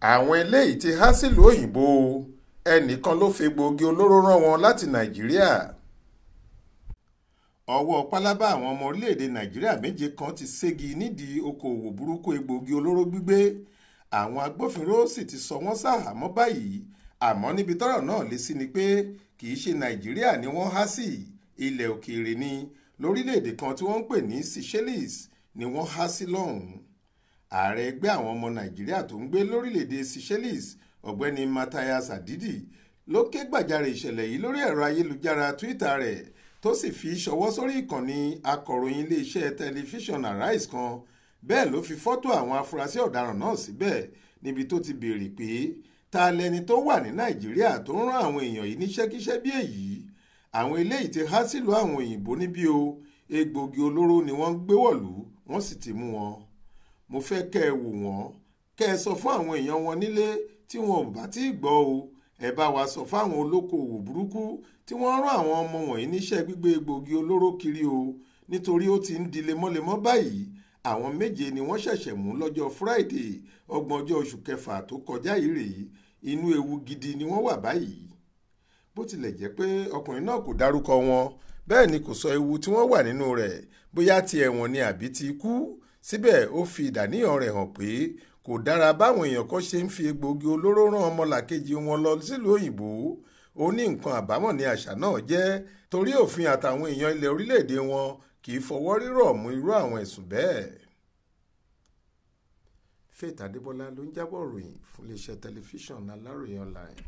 àwọn eléyìí ti há sílùú òyìnbó ẹnìkan ló fi egbòogi olóró rán wọn láti nàìjíríà. ọwọ́ pálábá àwọn ọmọ orílẹ̀-èdè nàìjíríà méje kan ti ségi nídìí okòòwò burúkú egbòogi olóró gbígbé. àwọn agbófinró sì ti sọ wọ́n sáhàámọ́ báyìí, àmọ́ níbi tọ́rọ̀ náà lé sí ni pé kì í ṣe nàìjíríà ni wọ́n há sí, ilẹ̀ òkèèrè ni, lórílẹ̀-èdè kan tí wọ́n ń pè ní Seychelles ni wọ́n há sí lọ́hùn-ún. ààrẹ ẹgbẹ́ àwọn ọmọ nàìjíríà tó ń gbé lórílẹ̀-èdè Seychelles ọ̀gbẹ́ni Matthias Adidi ló ké gbàjarè ìṣẹ̀lẹ̀ yìí lórí ẹ̀rọ ayélujára Twitter rẹ̀ tó sì fi ṣọwọ́ sórí ìkànnì akọ̀ròyìn iléeṣẹ́ tẹlifíṣàn Arise kan. bẹ́ẹ̀ ló fi fọ́tò àwọn afurasí ọ̀daràn náà síbẹ̀ níbi tó ti béèrè pé ta lẹni tó wà ní nàìjíríà tó ń rán àwọn èèyàn yìí níṣẹ́kíṣẹ́ bí èyí. àwọn eléyìí ti há sílùú àwọn òyìnbó níbí o, egbòogi olóró ni wọ́n ń gbé wọ̀lú, wọ́n sì ti mú wọn. mo fẹ́ kẹ́ ẹ wò wọ́n, kẹ́ ẹ sọ fún àwọn èèyàn wọn nílé tí wọn ò bá tí ì gbọ́ o. ẹ bá wa sọ fáwọn olókoòwò burúkú tí wọ́n rán àwọn ọmọ wọ̀nyí níṣẹ́ gbígbé egbòogi olóró kiri o, nítorí ó ti ń di lemọ́lemọ́ báyìí. àwọn méje ni wọ́n ṣẹ̀ṣẹ̀ mú lọ́jọ́ Friday 30 oṣù kẹfà tó kọjá yìí rèé. inú ewu gidi ni wọ́n wà báyìí. bó tilẹ̀ jẹ́ pé ọkùnrin náà kò dárúkọ wọn, bẹ́ẹ̀ ni kò sọ ewu tí wọ́n wà nínú rẹ̀, bóyá ti ẹ̀wọ̀n ni àbí ti ikú. síbẹ̀ ó fi ìdàníyàn rẹ̀ hàn pé kò dára báwọn èèyàn kan ṣe ń fi egbòogi olóró rán ọmọlàkejì wọn lọ sílùú òyìnbó. ó ní nǹkan àbámọ̀ ni àṣà náà jẹ́, torí òfin àtàwọn èèyàn ilẹ̀ orílẹ̀-èdè wọn kì í fọwọ́ rírọ̀ mú irú àwọn ẹ̀sùn bẹ́ẹ̀. Faith Adébọ́lá ló ń jábọ̀ ròyìn fún iléeṣẹ́ tẹlifíṣàn Aláròye online.